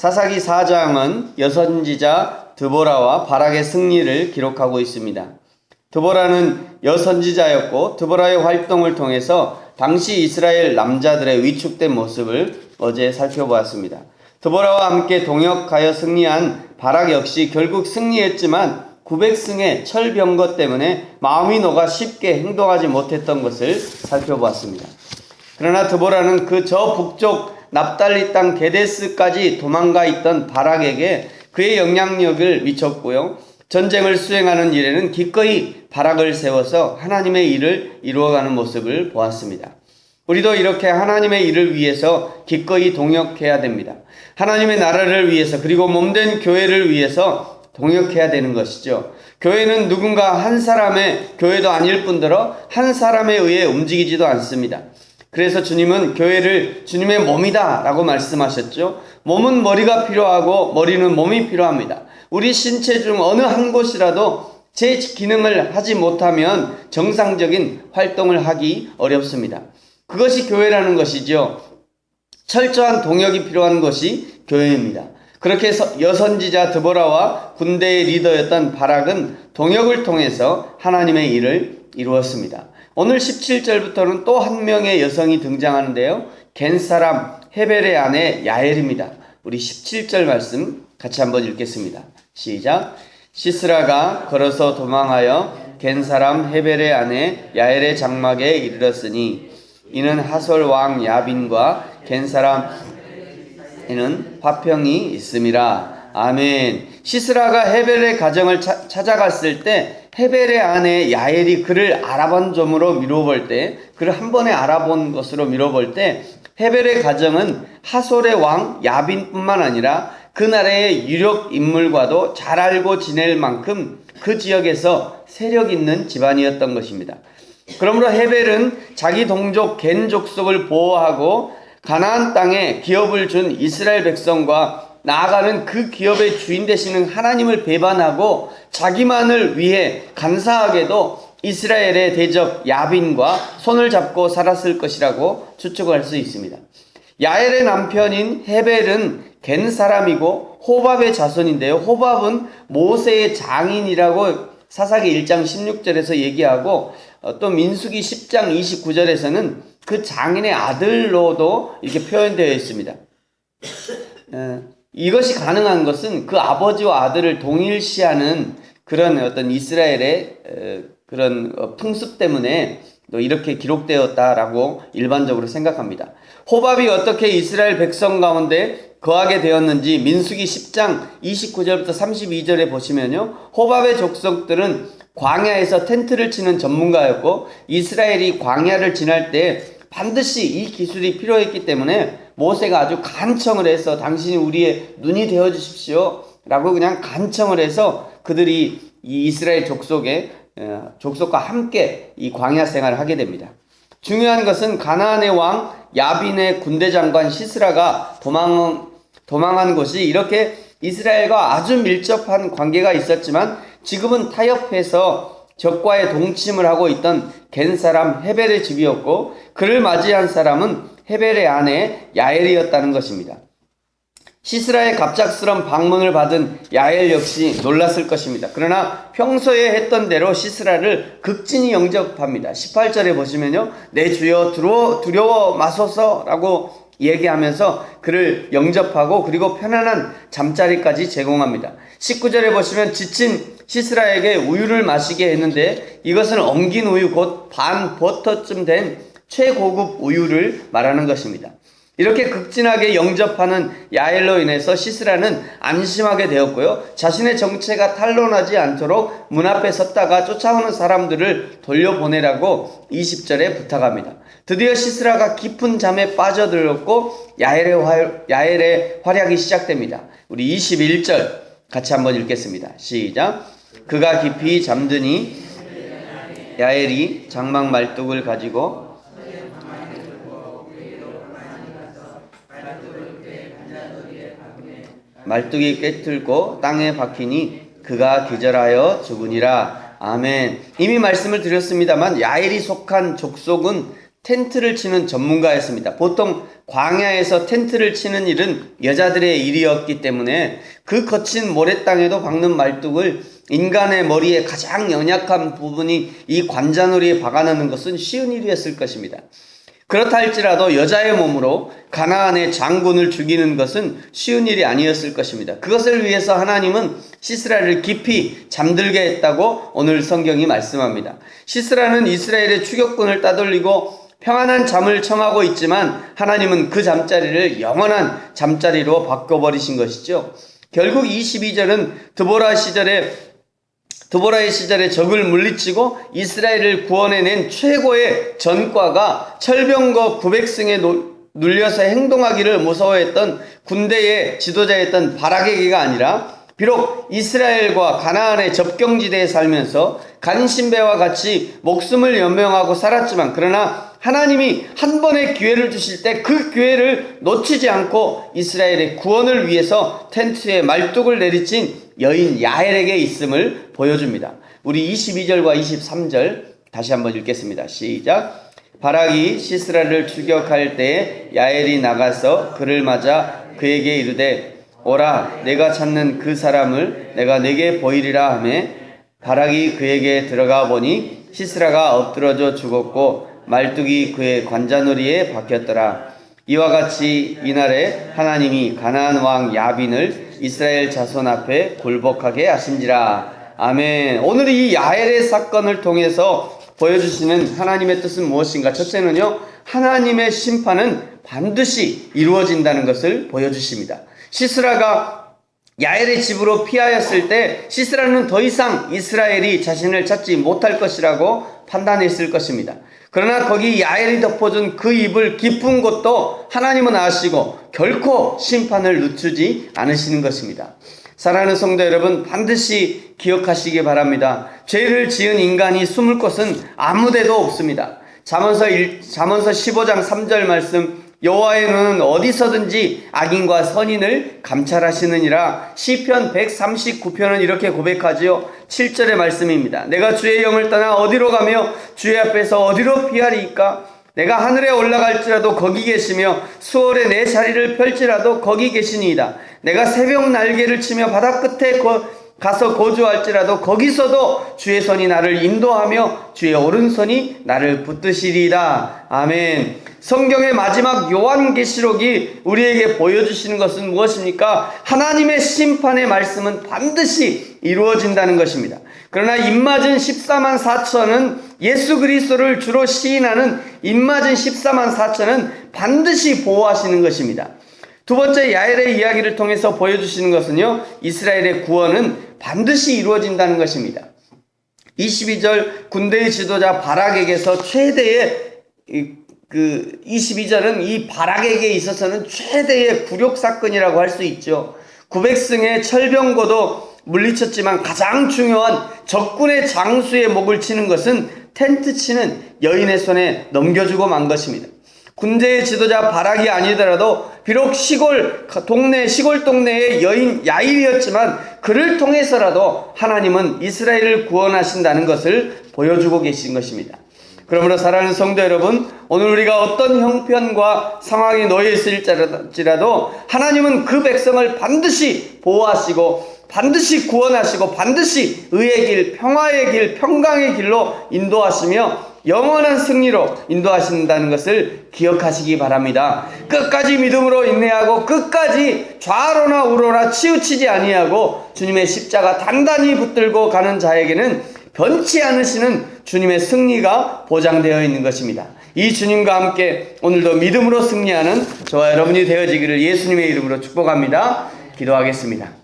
사사기 4장은 여선지자 드보라와 바락의 승리를 기록하고 있습니다. 드보라는 여선지자였고 드보라의 활동을 통해서 당시 이스라엘 남자들의 위축된 모습을 어제 살펴보았습니다. 드보라와 함께 동역하여 승리한 바락 역시 결국 승리했지만 900승의 철병거 때문에 마음이 녹아 쉽게 행동하지 못했던 것을 살펴보았습니다. 그러나 드보라는 그 저 북쪽 납달리 땅 게데스까지 도망가 있던 바락에게 그의 영향력을 미쳤고요. 전쟁을 수행하는 일에는 기꺼이 바락을 세워서 하나님의 일을 이루어가는 모습을 보았습니다. 우리도 이렇게 하나님의 일을 위해서 기꺼이 동역해야 됩니다. 하나님의 나라를 위해서 그리고 몸된 교회를 위해서 동역해야 되는 것이죠. 교회는 누군가 한 사람의 교회도 아닐 뿐더러 한 사람에 의해 움직이지도 않습니다. 그래서 주님은 교회를 주님의 몸이다 라고 말씀하셨죠. 몸은 머리가 필요하고 머리는 몸이 필요합니다. 우리 신체 중 어느 한 곳이라도 제 기능을 하지 못하면 정상적인 활동을 하기 어렵습니다. 그것이 교회라는 것이죠. 철저한 동역이 필요한 것이 교회입니다. 그렇게 해서 여선지자 드보라와 군대의 리더였던 바락은 동역을 통해서 하나님의 일을 이루었습니다. 오늘 17절부터는 또 한 명의 여성이 등장하는데요. 겐사람 헤벨의 아내 야엘입니다. 우리 17절 말씀 같이 한번 읽겠습니다. 시작. 시스라가 걸어서 도망하여 겐사람 헤벨의 아내 야엘의 장막에 이르렀으니 이는 하솔 왕 야빈과 겐사람에는 화평이 있음이라. 아멘. 시스라가 헤벨의 가정을 찾아갔을 때 헤벨의 아내 야엘이 그를 알아본 점으로 미뤄볼 때, 그를 한 번에 알아본 것으로 미뤄볼 때 헤벨의 가정은 하솔의 왕 야빈뿐만 아니라 그 나라의 유력 인물과도 잘 알고 지낼 만큼 그 지역에서 세력 있는 집안이었던 것입니다. 그러므로 헤벨은 자기 동족 겐 족속을 보호하고 가나안 땅에 기업을 준 이스라엘 백성과 나아가는 그 기업의 주인 되시는 하나님을 배반하고 자기만을 위해 간사하게도 이스라엘의 대적 야빈과 손을 잡고 살았을 것이라고 추측할 수 있습니다. 야엘의 남편인 헤벨은 겐 사람이고 호밥의 자손인데요. 호밥은 모세의 장인이라고 사사기 1장 16절에서 얘기하고 또 민수기 10장 29절에서는 그 장인의 아들로도 이렇게 표현되어 있습니다. 이것이 가능한 것은 그 아버지와 아들을 동일시하는 그런 어떤 이스라엘의 그런 풍습 때문에 또 이렇게 기록되었다라고 일반적으로 생각합니다. 호밥이 어떻게 이스라엘 백성 가운데 거하게 되었는지 민수기 10장 29절부터 32절에 보시면요. 호밥의 족속들은 광야에서 텐트를 치는 전문가였고 이스라엘이 광야를 지날 때 반드시 이 기술이 필요했기 때문에 모세가 아주 간청을 해서 당신이 우리의 눈이 되어 주십시오 라고 그냥 간청을 해서 그들이 이 이스라엘 족속과 함께 이 광야 생활을 하게 됩니다. 중요한 것은 가나안의 왕 야빈의 군대 장관 시스라가 도망한 곳이 이렇게 이스라엘과 아주 밀접한 관계가 있었지만 지금은 타협해서 적과의 동침을 하고 있던 겐 사람 헤벨의 집이었고 그를 맞이한 사람은 헤벨의 아내 야엘이었다는 것입니다. 시스라의 갑작스런 방문을 받은 야엘 역시 놀랐을 것입니다. 그러나 평소에 했던 대로 시스라를 극진히 영접합니다. 18절에 보시면요. 내 주여 두려워 마소서라고 얘기하면서 그를 영접하고 그리고 편안한 잠자리까지 제공합니다. 19절에 보시면 지친 시스라에게 우유를 마시게 했는데 이것은 엉긴 우유 곧 반 버터쯤 된 최고급 우유를 말하는 것입니다. 이렇게 극진하게 영접하는 야엘로 인해서 시스라는 안심하게 되었고요. 자신의 정체가 탄로나지 않도록 문 앞에 섰다가 쫓아오는 사람들을 돌려보내라고 20절에 부탁합니다. 드디어 시스라가 깊은 잠에 빠져들었고 야엘의 활약이 시작됩니다. 우리 21절 같이 한번 읽겠습니다. 시작. 그가 깊이 잠드니 야엘이 장막 말뚝을 가지고 말뚝이 꿰뚫고 땅에 박히니 그가 기절하여 죽으니라. 아멘. 이미 말씀을 드렸습니다만 야엘이 속한 족속은 텐트를 치는 전문가였습니다. 보통 광야에서 텐트를 치는 일은 여자들의 일이었기 때문에 그 거친 모래땅에도 박는 말뚝을 인간의 머리에 가장 연약한 부분이 이 관자놀이에 박아넣는 것은 쉬운 일이었을 것입니다. 그렇다 할지라도 여자의 몸으로 가나안의 장군을 죽이는 것은 쉬운 일이 아니었을 것입니다. 그것을 위해서 하나님은 시스라를 깊이 잠들게 했다고 오늘 성경이 말씀합니다. 시스라는 이스라엘의 추격군을 따돌리고 평안한 잠을 청하고 있지만 하나님은 그 잠자리를 영원한 잠자리로 바꿔버리신 것이죠. 결국 22절은 드보라의 시절에 적을 물리치고 이스라엘을 구원해낸 최고의 전과가 철병거 900승에 눌려서 행동하기를 무서워했던 군대의 지도자였던 바락에게가 아니라 비록 이스라엘과 가나안의 접경지대에 살면서 간신배와 같이 목숨을 연명하고 살았지만 그러나 하나님이 한 번의 기회를 주실 때 그 기회를 놓치지 않고 이스라엘의 구원을 위해서 텐트에 말뚝을 내리친 여인 야엘에게 있음을 보여줍니다. 우리 22절과 23절 다시 한번 읽겠습니다. 시작. 바락이 시스라를 추격할 때에 야엘이 나가서 그를 맞아 그에게 이르되 오라 내가 찾는 그 사람을 내가 내게 보이리라 하며 바락이 그에게 들어가 보니 시스라가 엎드러져 죽었고 말뚝이 그의 관자놀이에 박혔더라. 이와 같이 이날에 하나님이 가나안 왕 야빈을 이스라엘 자손 앞에 굴복하게 하신지라. 아멘. 오늘 이 야엘의 사건을 통해서 보여주시는 하나님의 뜻은 무엇인가? 첫째는요, 하나님의 심판은 반드시 이루어진다는 것을 보여주십니다. 시스라가 야엘의 집으로 피하였을 때 시스라는 더 이상 이스라엘이 자신을 찾지 못할 것이라고 판단했을 것입니다. 그러나 거기 야엘이 덮어준 그 입을 깊은 곳도 하나님은 아시고 결코 심판을 늦추지 않으시는 것입니다. 사랑하는 성도 여러분, 반드시 기억하시기 바랍니다. 죄를 지은 인간이 숨을 곳은 아무데도 없습니다. 잠언서 15장 3절 말씀, 여호와의 눈은 어디서든지 악인과 선인을 감찰하시느니라. 시편 139편은 이렇게 고백하지요. 7절의 말씀입니다. 내가 주의 영을 떠나 어디로 가며 주의 앞에서 어디로 피하리이까? 내가 하늘에 올라갈지라도 거기 계시며 수월에 내 자리를 펼지라도 거기 계시니이다. 내가 새벽 날개를 치며 바다 끝에 가서 거주할지라도 거기서도 주의 손이 나를 인도하며 주의 오른손이 나를 붙드시리이다. 아멘. 성경의 마지막 요한계시록이 우리에게 보여주시는 것은 무엇입니까? 하나님의 심판의 말씀은 반드시 이루어진다는 것입니다. 그러나 입맞은 14만 4천은 예수 그리스도를 주로 시인하는 입맞은 14만 4천은 반드시 보호하시는 것입니다. 두 번째 야엘의 이야기를 통해서 보여주시는 것은요, 이스라엘의 구원은 반드시 이루어진다는 것입니다. 22절 군대의 지도자 바락에게서 최대의 22절은 이 바락에게 있어서는 최대의 굴욕 사건이라고 할 수 있죠. 900승의 철병거도 물리쳤지만 가장 중요한 적군의 장수의 목을 치는 것은 텐트 치는 여인의 손에 넘겨주고 만 것입니다. 군대의 지도자 바락이 아니더라도 비록 시골 동네의 여인 야일이었지만 그를 통해서라도 하나님은 이스라엘을 구원하신다는 것을 보여주고 계신 것입니다. 그러므로 사랑하는 성도 여러분, 오늘 우리가 어떤 형편과 상황에 놓여 있을지라도 하나님은 그 백성을 반드시 보호하시고 반드시 구원하시고 반드시 의의 길, 평화의 길, 평강의 길로 인도하시며 영원한 승리로 인도하신다는 것을 기억하시기 바랍니다. 끝까지 믿음으로 인내하고 끝까지 좌로나 우로나 치우치지 아니하고 주님의 십자가 단단히 붙들고 가는 자에게는 변치 않으시는 주님의 승리가 보장되어 있는 것입니다. 이 주님과 함께 오늘도 믿음으로 승리하는 저와 여러분이 되어지기를 예수님의 이름으로 축복합니다. 기도하겠습니다.